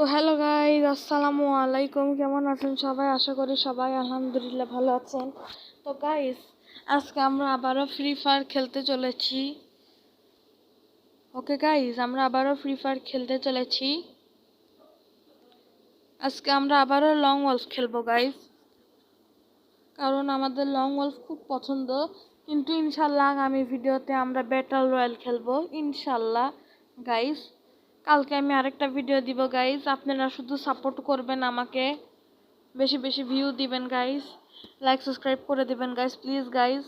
তো hello guys, আসসালামু আলাইকুম। কেমন আছেন সবাই? আশা করি সবাই আলহামদুলিল্লাহ ভালো আছেন। তো গাইস, আজকে আমরা আবারও ফ্রি ফায়ার খেলতে চলেছি। ওকে গাইস, আমরা আবারও ফ্রি ফায়ার খেলতে চলেছি। আজকে আমরা আবারও লং ওয়ালফ খেলবো গাইস, কারণ আমাদের লং ওয়ালফ খুব পছন্দ। কিন্তু ইনশাল্লাহ আগামী ভিডিওতে আমরা ব্যাটল রয়্যাল খেলবো ইনশাল্লাহ গাইস। কালকে আমি আরেকটা ভিডিও দিব গাইস, আপনারা শুধু সাপোর্ট করবেন আমাকে, বেশি বেশি ভিউ দিবেন গাইস, লাইক সাবস্ক্রাইব করে দিবেন গাইস, প্লিজ গাইস।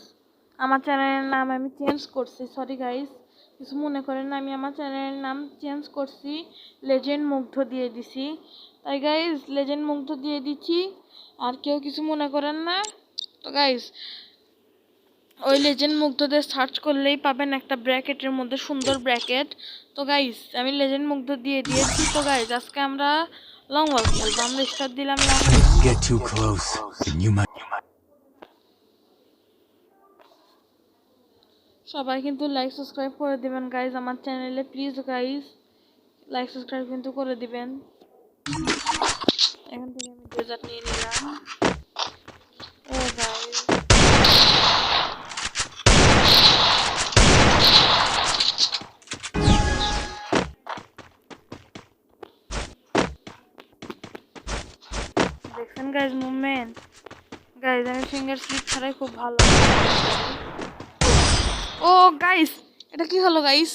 আমার চ্যানেলের নাম আমি চেঞ্জ করছি, সরি গাইস, কিছু মনে করেন না। আমি আমার চ্যানেলের নাম চেঞ্জ করছি, লেজেন্ড মুগ্ধ দিয়ে দিছি। তাই গাইস, লেজেন্ড মুগ্ধ দিয়ে দিচ্ছি, আর কেউ কিছু মনে করেন না। তো গাইস, ওই লেজেন্ড মুগ্ধদের সার্চ করলেই পাবেন একটা ব্র্যাকেটের মধ্যে সুন্দর ব্র্যাকেট। তো গাইস, আমি লেজেন্ড মুগ্ধ দিয়ে দিয়েছি। তো গাইস, আজকে আমরা লং ওয়াল খেলবো। আমরা স্টার্ট দিলাম লং ওয়াল। সবাই কিন্তু লাইক সাবস্ক্রাইব করে দিবেন গাইস আমার চ্যানেলে, প্লিজ গাইস, লাইক সাবস্ক্রাইব কিন্তু করে দিবেন। এখান থেকে আমি ডেজার্ট নিয়ে নিলাম। ও গাইস, দেখছেন গাইস মুভমেন্ট? গাইস, আমি ফিঙ্গার স্লিপ ছাড়াই খুব ভালো। ও গাইস, এটা কি হলো গাইস?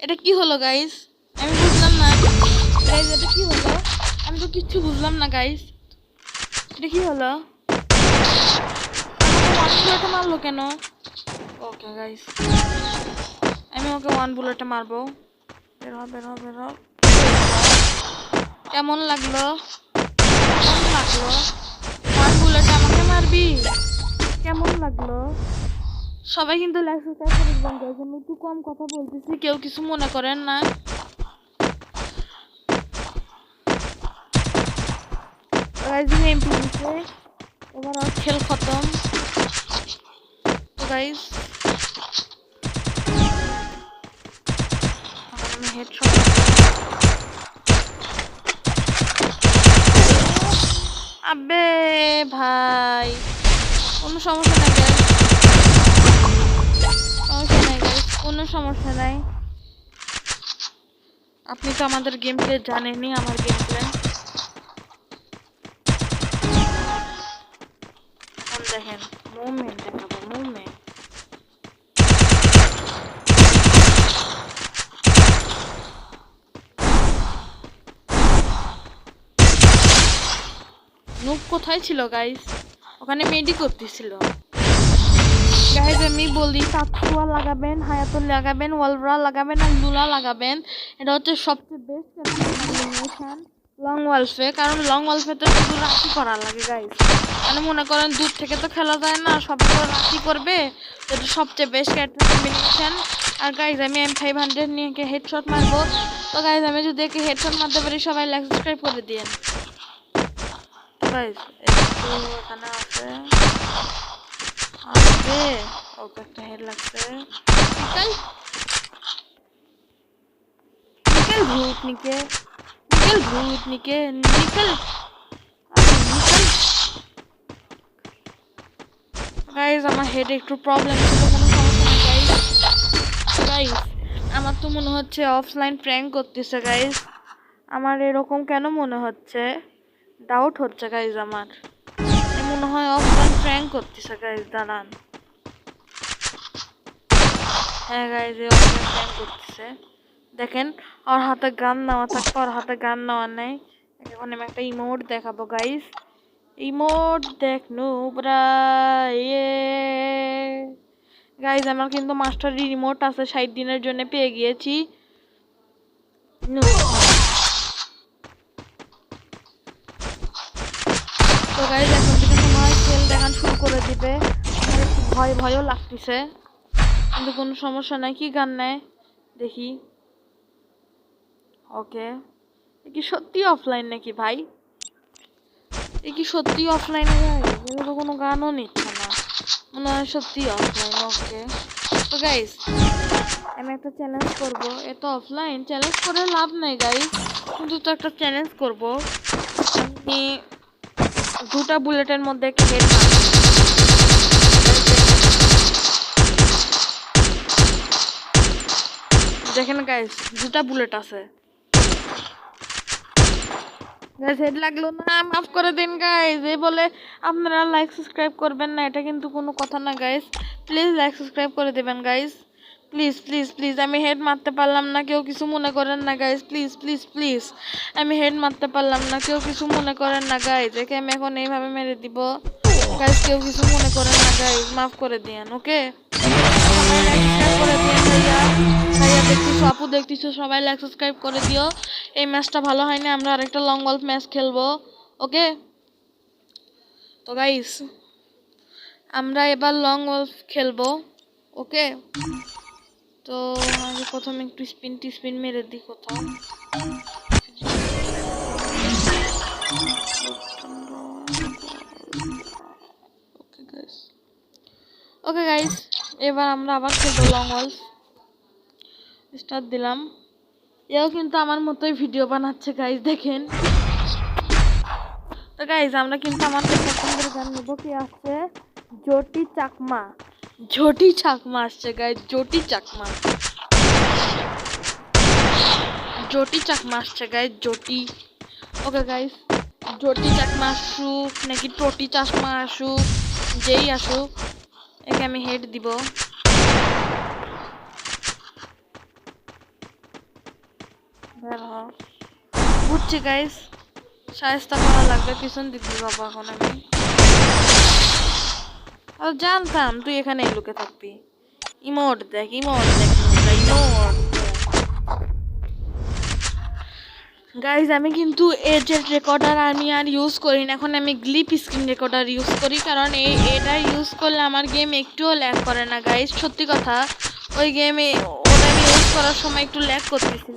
এটা কি হলো গাইস? আমি বুঝলাম না গাইস, এটা কি হলো? আমি তো কিচ্ছু বুঝলাম না গাইস, এটা কি হলো? ওয়ান বুলেটে মারলো কেন? ওকে গাইস, আমি ওকে ওয়ান বুলেটে মারবো। বের হ বের হ বের হ। কেমন লাগলো? কেমন লাগলো? ওয়ান বুলেটে আমাকে মারবি? কেমন লাগলো? সবাই কিন্তু লাইক সাবস্ক্রাইব করে দিবেন গাইস। আমি একটু কম কথা বলতেছি, কেউ কিছু মনে করেন না। গাইস, এমপি দিছে, এবার আর খেল খতম। তো গাইস, আমি হেডশট। আবে ভাই, কোনো সমস্যা নাই গাইস, সমস্যা নাই গাইস, কোনো সমস্যা নাই। আপনি তো আমাদের গেম প্লে জানেনই, আমার গেম প্লে। এখন দেখেন মুভমেন্ট দেখাবো, মুভমেন্ট। নুক কোথায় ছিল গাইস? ওখানে মেডি করতেছিল গাইস। আমি বলি, তাকুয়া লাগাবেন, হায়াতুল লাগাবেন, ওয়ালব্রা লাগাবেন, আর লুলা লাগাবেন। এটা হচ্ছে সবচেয়ে বেস্ট কম্বিনেশন লং ওয়ালফে, কারণ লং ওয়ালফে তো শুধু রাশি করা লাগে গাইস। মানে মনে করেন দূর থেকে তো খেলা যায় না, সবাই তো রাশি করবে, এটা সবচেয়ে বেস্ট ক্যারেক্টার কম্বিনেশন। আর গাইস, আমি M500 নিয়ে হেডশট মারবো। তো গাইস, আমি যদি একে হেডশট মারতে পারি, সবাই লাইক সাবস্ক্রাইব করে দিয়েন গাইস। একটু এখানে আছে, আসবে। ওকে, একটা হেড লাগছে। নিকেল নিকেল ভূত নিকে, নিকেল ভূত নিকে, নিকেল নিকেল। গাইস, আমার হেডে একটু প্রবলেম ছিল, কোনো সমস্যা নেই গাইস। গাইস, আমার তো মনে হচ্ছে অফলাইন প্র্যাঙ্ক করতেছে গাইস। আমার এরকম কেন মনে হচ্ছে? ডাউট হচ্ছে গাইস আমার, মনে হয় অফলাইন প্র্যাঙ্ক করতেছে গাইস। দাঁড়ান, হ্যাঁ গাইস, অফলাইন প্র্যাঙ্ক করতেছে। দেখেন, ওর হাতে গান নেওয়া থাকবে, ওর হাতে গান নেওয়া নেই। এখন আমি একটা ইমোট দেখাবো গাইস, ইমোট দেখ নুবরা। গাইস, আমার কিন্তু মাস্টার রিমোট আছে, 60 দিনের জন্য পেয়ে গিয়েছি। তো গাইস, এখন থেকে মনে হয় খেল দেখান শুরু করে দিবে। আমার একটু ভয় ভয়ও লাগতেছে, কিন্তু কোনো সমস্যা নাই। কি গান নেয় দেখি। ওকে, এ কি সত্যি অফলাইন নাকি ভাই? এ কি সত্যি অফলাইনে ভাই? এগুলো তো কোনো গানও নিচ্ছে না, মনে হয় সত্যি অফলাইন। ওকে, তো গাইস আমি একটা চ্যালেঞ্জ করব, এটা অফলাইন চ্যালেঞ্জ করে লাভ নাই গাইস, কিন্তু তো একটা চ্যালেঞ্জ করব। আমি দুটা বুলেটের মধ্যে একটা হেড দেখেন গাইস, দুটা বুলেট আছে গাইস, হেড লাগলো না, মাফ করে দিন গাইস। এই বলে আপনারা লাইক সাবস্ক্রাইব করবেন না, এটা কিন্তু কোনো কথা না গাইস। প্লিজ লাইক সাবস্ক্রাইব করে দিবেন গাইস, প্লিজ প্লিজ প্লিজ। আমি হেড মারতে পারলাম না, কেউ কিছু মনে করেন না গাইস, প্লিজ প্লিজ প্লিজ। আমি হেড মারতে পারলাম না, কেউ কিছু মনে করেন না গাইস। একে আমি এখন এইভাবে মেরে দিব গাইস, কেউ কিছু মনে করেন না গাইস, মাফ করে দিয়েন। ওকে, সবাই লাইক সাবস্ক্রাইব করে দিয়েন ভাইয়া। ভাইয়া দেখতেছো, আপু দেখতেছো, সবাই লাইক সাবস্ক্রাইব করে দিও। এই ম্যাচটা ভালো হয়নি, আমরা আরেকটা লং গল্ফ ম্যাচ খেলবো। ওকে, তো গাইস আমরা এবার লং গল্ফ খেলবো। ওকে, তো আগে প্রথমে একটু স্পিন মেরে দিই কোথাও। ওকে গাইস, এবার আমরা আবার খেলবো লং গল্ফ। স্টার্ট দিলাম। এও কিন্তু আমার মতোই ভিডিও বানাচ্ছে গাইস, দেখেন। তো গাইস আমরা কিন্তু আমাদের পছন্দের গান নেব। কি আসছে? জটি চাকমা। জটি চাকমা আসছে গাইস, জটি চাকমা। জটি চাকমা আসছে গাইস, জটি। ওকে গাইস, জটি চাকমা আসুক নাকি টটি চাকমা আসুক, যেই আসুক, একে আমি হেড দিব। বুঝছি গাইস, শায়েস্তা করা লাগবে, পিছন দিক দিয়ে যাবো এখন আমি। আর জানতাম তুই এখানে লুকে থাকবি। ইমোট দেখ, ইমোট দেখ, ইমোট। গাইজ আমি কিন্তু এজের রেকর্ডার আমি আর ইউজ করি না, এখন আমি গ্লিপ স্ক্রিন রেকর্ডার ইউজ করি, কারণ এটা ইউজ করলে আমার গেম একটুও ল্যাগ করে না গাইজ, সত্যি কথা। ওই গেমে ওটা আমি ইউজ করার সময় একটু ল্যাগ করতেছি,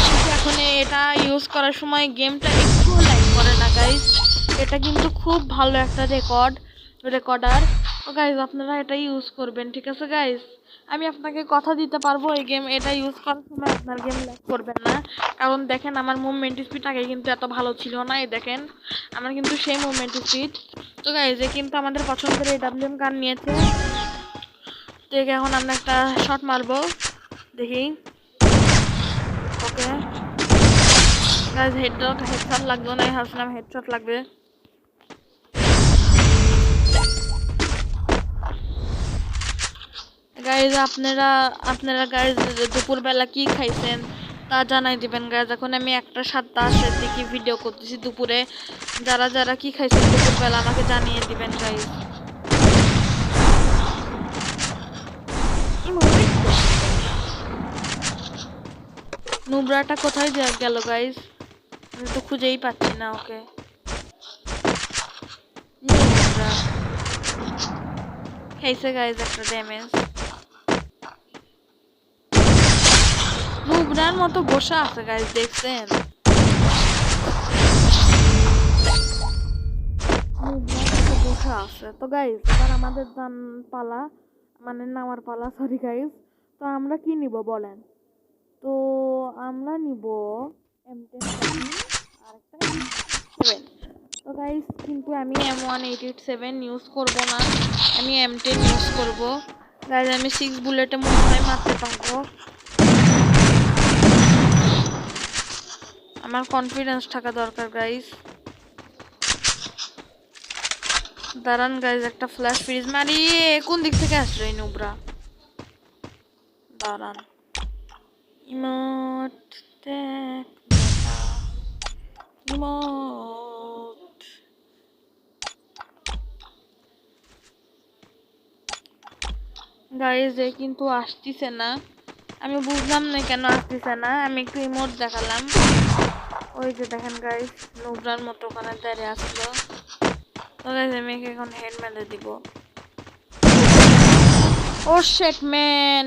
কিন্তু এখন এটা ইউজ করার সময় গেমটা একটুও ল্যাগ করে না গাইজ। এটা কিন্তু খুব ভালো একটা রেকর্ডার। তো গাইজ আপনারা এটা ইউজ করবেন, ঠিক আছে গাইজ? আমি আপনাকে কথা দিতে পারবো এই গেম এটা ইউজ করার সময় আপনার গেম ল্যাগ করবেন না, কারণ দেখেন আমার মুভমেন্ট স্পিড আগে কিন্তু এত ভালো ছিল না। এই দেখেন আমার কিন্তু সেই মুভমেন্ট স্পিড। তো গাইজ কিন্তু আমাদের পছন্দের এই ডাব্লিউএম গান নিয়েছে, তো এখন আমরা একটা শট মারবো, দেখি। ওকে গাইজ, হেডশট লাগলো না, ভাবছিলাম হেডশট লাগবে। গাইজ আপনারা গাইজ দুপুরবেলা কি খাইছেন তা জানাই দিবেন গাইজ। এখন আমি 1:07 দিকে ভিডিও করতেছি দুপুরে। যারা কি খাইছেন দুপুরবেলা আমাকে জানিয়ে দিবেন গাইজ। নুবরাটা কোথায় গেল গাইজ? আমি তো খুঁজেই পাচ্ছি না ওকে। নুবরা খাইছে গাইজ একটা ড্যামেজ। নুবরার মতো বসে আছে গাইজ, দেখছেন? বসে আছে। তো গাইজ এবার আমাদের পালা, মানে নামার পালা, সরি গাইজ। তো আমরা কি নিব বলেন? তো আমরা নিব M10 আর একটা M7। তো গাইজ কিন্তু আমি M187 ইউজ করব না, আমি M10 ইউজ করব গাইজ। আমি 6 বুলেটে মনে হয় মারতে পারবো। আমার কনফিডেন্স থাকা দরকার গাইজ। দাঁড়ান গাইজ, একটা ফ্ল্যাশ ফ্রিজ মারি। কোন দিক থেকে আসলো এই নুবরা? দাঁড়ান, ইমোট দেখ, ইমোট। গাইজ কিন্তু আসতেছে না, আমি বুঝলাম না কেন আসতেছে না। আমি একটু ইমোট দেখালাম, ওই যে দেখেন গাইজ নুবরার মতো ওখানে দাঁড়িয়ে আসলো। তো গাইজ আমি এখন হেড মেরে দিব। ও শিট ম্যান,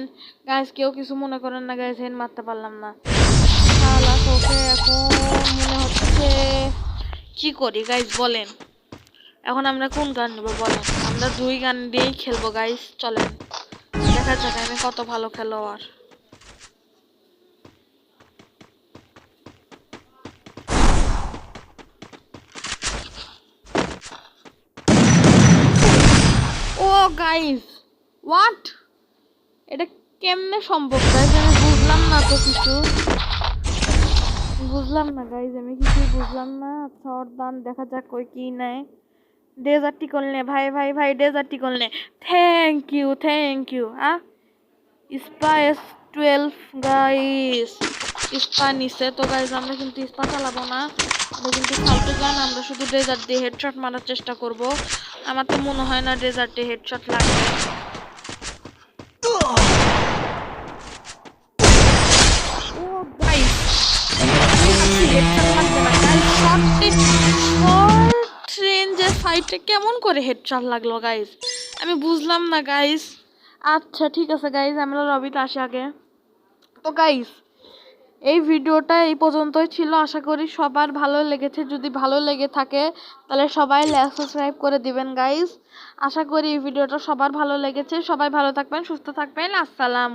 গাইজ কেউ কিছু মনে করেন না গাইজ, হেড মারতে পারলাম না। শালা তোকে এখন মনে হচ্ছে কি করি গাইজ বলেন? এখন আমরা কোন গান নেবো বলেন? আমরা 2 গান দিয়েই খেলবো গাইজ, চলেন। দেখা যাক আমি কত ভালো খেলোয়াড়। ও গাইস, হোয়াট, এটা কেমনে সম্ভব গাইস? আমি বুঝলাম না তো কিছু, বুঝলাম না গাইস, আমি কিছুই বুঝলাম না। আচ্ছা দান দেখা যাক কই কি নাই। ডেজার্ট টিকল নে ভাই ভাই ভাই, ডেজার্ট টিকল নে। Thank you spice 12 guys. স্পা নিছে তো গাইস, আমরা কিন্তু স্পা চালাবো না, আমরা কিন্তু ফালতু গান, আমরা শুধু ডেজার্ট দিয়ে হেডশট মারার চেষ্টা করব। আমার তো মনে হয় না ডেজার্টে হেডশট লাগবে। ও গাইস, শর্ট রেঞ্জের ফাইটে কেমন করে হেডশট লাগলো গাইস? আমি বুঝলাম না গাইস। আচ্ছা ঠিক আছে গাইস, আমরা লবিতে আসি আগে। তো গাইস, এই ভিডিওটা এই পর্যন্তই ছিল। আশা করি সবার ভালো লেগেছে। যদি ভালো লেগে থাকে তাহলে সবাই লাইক সাবস্ক্রাইব করে দিবেন গাইস। আশা করি এই ভিডিওটা সবার ভালো লেগেছে। সবাই ভালো থাকবেন, সুস্থ থাকবেন। আসসালাম।